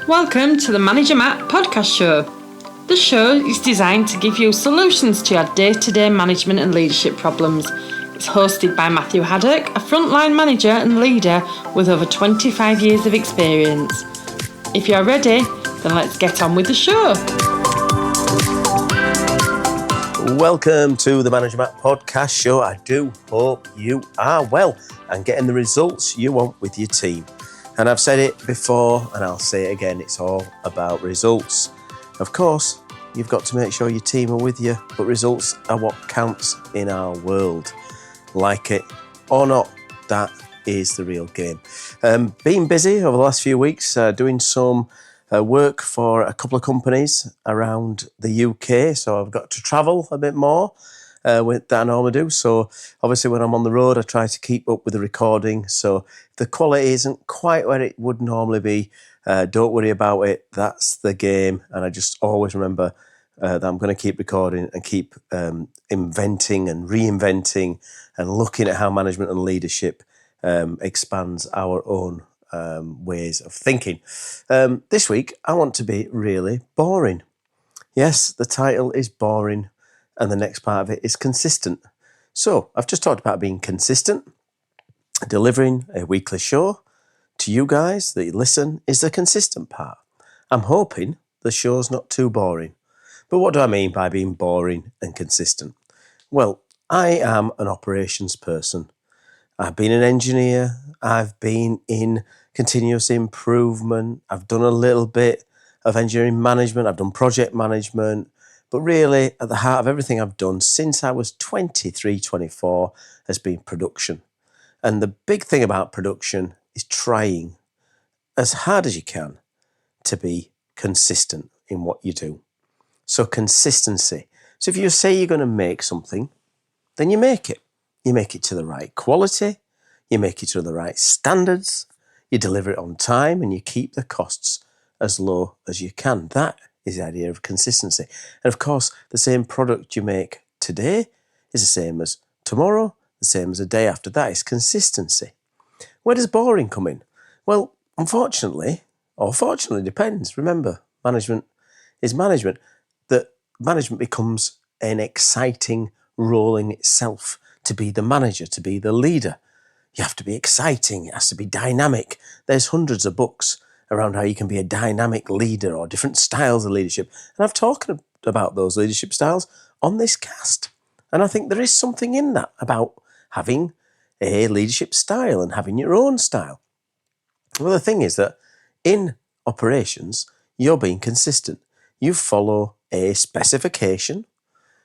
Welcome to the Manager Matt podcast show. The show is designed to give you solutions to your day-to-day management and leadership problems. It's hosted by Matthew Haddock, a frontline manager and leader with over 25 years of experience. If you're ready, then let's get on with the show. Welcome to the Manager Matt podcast show. I do hope you are well and getting the results you want with your team. And I've said it before and I'll say it again, it's all about results. Of course, you've got to make sure your team are with you, but results are what counts in our world. Like it or not, that is the real game. Been busy over the last few weeks doing some work for a couple of companies around the UK, so I've got to travel a bit more than I normally do. So obviously when I'm on the road, I try to keep up with the recording. So if the quality isn't quite where it would normally be, don't worry about it. That's the game. And I just always remember that I'm going to keep recording and keep inventing and reinventing and looking at how management and leadership expands our own ways of thinking. This week, I want to be really boring. Yes, the title is boring, and the next part of it is consistent. So I've just talked about being consistent. Delivering a weekly show to you guys that you listen is the consistent part. I'm hoping the show's not too boring. But what do I mean by being boring and consistent? Well, I am an operations person. I've been an engineer. I've been in continuous improvement. I've done a little bit of engineering management. I've done project management. But really, at the heart of everything I've done since I was 23, 24 has been production. And the big thing about production is trying as hard as you can to be consistent in what you do. So consistency. So if you say you're going to make something, then you make it. You make it to the right quality. You make it to the right standards. You deliver it on time and you keep the costs as low as you can. That is the idea of consistency. And of course, the same product you make today is the same as tomorrow, the same as the day after. That is consistency. Where does boring come in? Well, unfortunately, or fortunately, depends. Remember, management is management. That management becomes an exciting role in itself. To be the manager, to be the leader, you have to be exciting. It has to be dynamic. There's hundreds of books around how you can be a dynamic leader or different styles of leadership. And I've talked about those leadership styles on this cast. And I think there is something in that about having a leadership style and having your own style. Well, the thing is that in operations, you're being consistent. You follow a specification.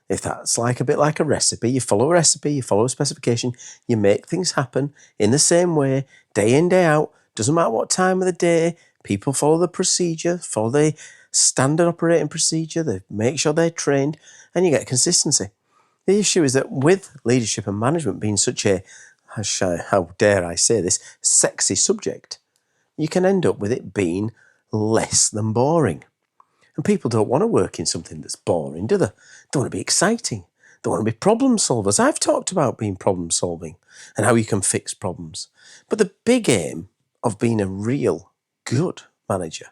If that's like a bit like a recipe, you follow a recipe, you follow a specification, you make things happen in the same way, day in, day out. Doesn't matter what time of the day, people follow the procedure, follow the standard operating procedure, they make sure they're trained, and you get consistency. The issue is that with leadership and management being such a, how dare I say this, sexy subject, you can end up with it being less than boring. And people don't want to work in something that's boring, do they? They want to be exciting. They want to be problem solvers. I've talked about being problem solving and how you can fix problems. But the big aim of being a real good manager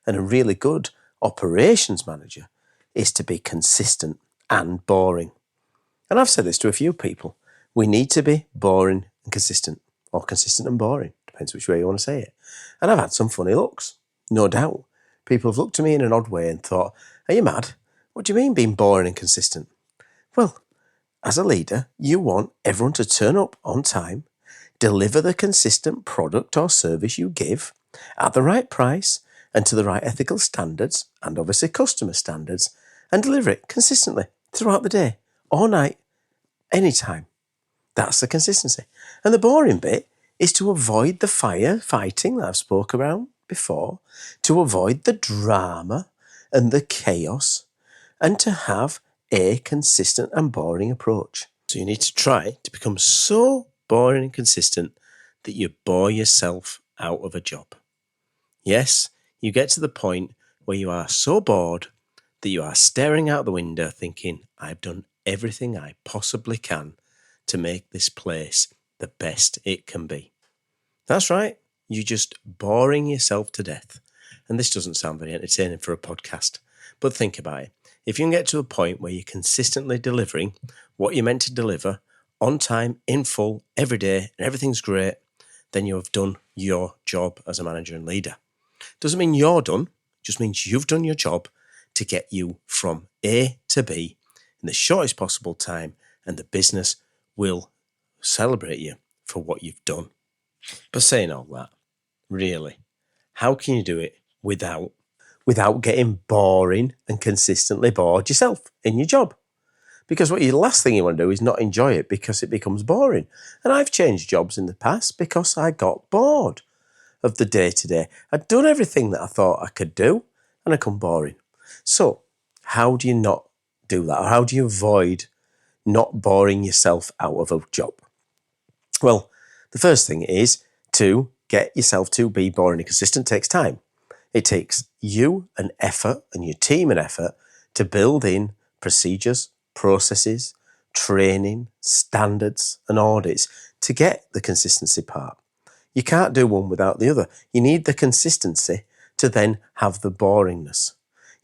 and a really good operations manager is to be consistent and boring. And I've said this to a few people. We need to be boring and consistent, or consistent and boring. Depends which way you want to say it. And I've had some funny looks, no doubt. People have looked at me in an odd way and thought, are you mad? What do you mean being boring and consistent? Well, as a leader, you want everyone to turn up on time, deliver the consistent product or service you give at the right price and to the right ethical standards and obviously customer standards, and deliver it consistently throughout the day, all night, anytime. That's the consistency. And the boring bit is to avoid the firefighting that I've spoke about before, to avoid the drama and the chaos, and to have a consistent and boring approach. So you need to try to become so boring and consistent that you bore yourself out of a job. Yes, you get to the point where you are so bored that you are staring out the window thinking, I've done everything I possibly can to make this place the best it can be. That's right. You're just boring yourself to death. And this doesn't sound very entertaining for a podcast, but think about it. If you can get to a point where you're consistently delivering what you're meant to deliver on time, in full, every day, and everything's great, then you have done your job as a manager and leader. Doesn't mean you're done, just means you've done your job to get you from A to B in the shortest possible time, and the business will celebrate you for what you've done. But saying all that, really, how can you do it without getting boring and consistently bored yourself in your job? Because the last thing you want to do is not enjoy it because it becomes boring. And I've changed jobs in the past because I got bored of the day-to-day. I'd done everything that I thought I could do and it become boring. So how do you not do that? Or how do you avoid not boring yourself out of a job? Well, the first thing is to get yourself to be boring and consistent. Takes time. It takes you an effort and your team an effort to build in procedures, processes, training, standards and audits to get the consistency part. You can't do one without the other. You need the consistency to then have the boringness.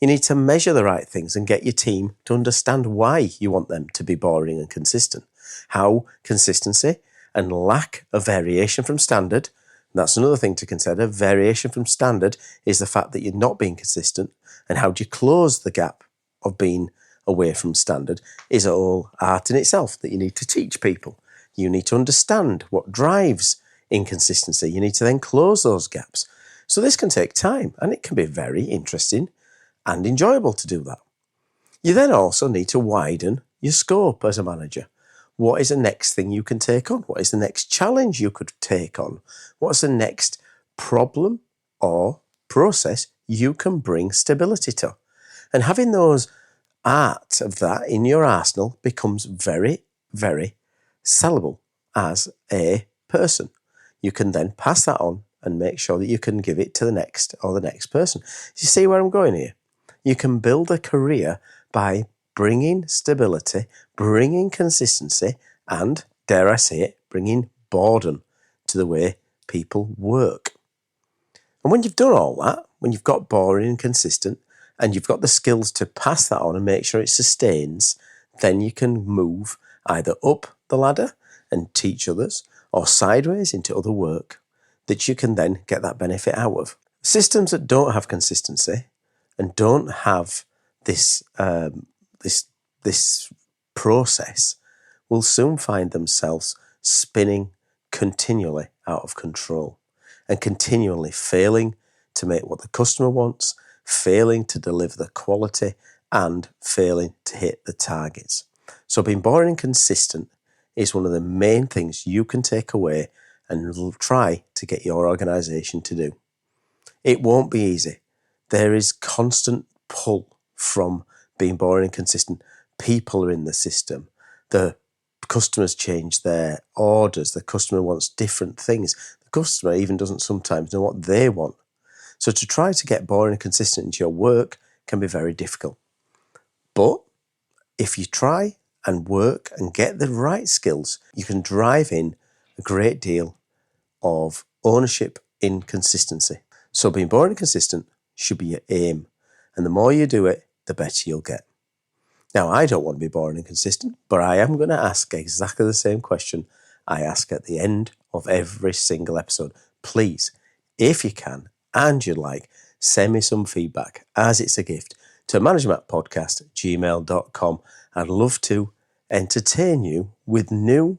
You need to measure the right things and get your team to understand why you want them to be boring and consistent. How consistency and lack of variation from standard, that's another thing to consider. Variation from standard is the fact that you're not being consistent, and how do you close the gap of being away from standard is all art in itself that you need to teach people. You need to understand what drives inconsistency. You need to then close those gaps. So this can take time, and it can be very interesting and enjoyable to do that. You then also need to widen your scope as a manager. What is the next thing you can take on? What is the next challenge you could take on? What's the next problem or process you can bring stability to? And having those art of that in your arsenal becomes very, very sellable as a person. You can then pass that on and make sure that you can give it to the next or the next person. You see where I'm going here? You can build a career by bringing stability, bringing consistency, and, dare I say it, bringing boredom to the way people work. And when you've done all that, when you've got boring and consistent, and you've got the skills to pass that on and make sure it sustains, then you can move either up the ladder and teach others, or sideways into other work that you can then get that benefit out of. Systems that don't have consistency and don't have this process will soon find themselves spinning continually out of control and continually failing to make what the customer wants, failing to deliver the quality, and failing to hit the targets. So being boring and consistent is one of the main things you can take away and try to get your organisation to do. It won't be easy. There is constant pull from being boring and consistent. People are in the system. The customers change their orders. The customer wants different things. The customer even doesn't sometimes know what they want. So to try to get boring and consistent into your work can be very difficult. But if you try and work and get the right skills, you can drive in a great deal of ownership in consistency. So being boring and consistent should be your aim. And the more you do it, the better you'll get. Now, I don't want to be boring and consistent, but I am going to ask exactly the same question I ask at the end of every single episode. Please, if you can, and you'd like, send me some feedback, as it's a gift, to managermattpodcast@gmail.com. I'd love to entertain you with new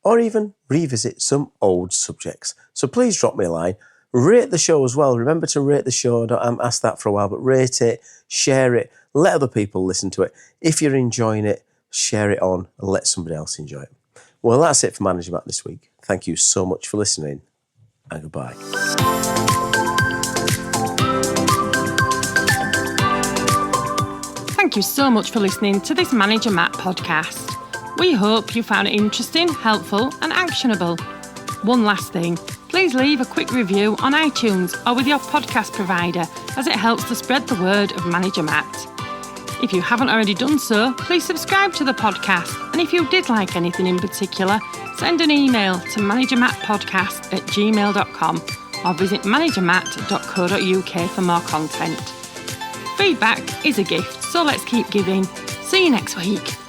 or even revisit some old subjects. So please drop me a line. Rate the show as well. Remember to rate the show. I haven't asked that for a while, but rate it, share it, let other people listen to it. If you're enjoying it, share it on and let somebody else enjoy it. Well, that's it for Manager Matt this week. Thank you so much for listening, and goodbye. Thank you so much for listening to this Manager Matt podcast. We hope you found it interesting, helpful and actionable. One last thing, please leave a quick review on iTunes or with your podcast provider, as it helps to spread the word of Manager Matt. If you haven't already done so, please subscribe to the podcast, and if you did like anything in particular, send an email to managermattpodcast@gmail.com or visit managermatt.co.uk for more content. Feedback is a gift, so let's keep giving. See you next week.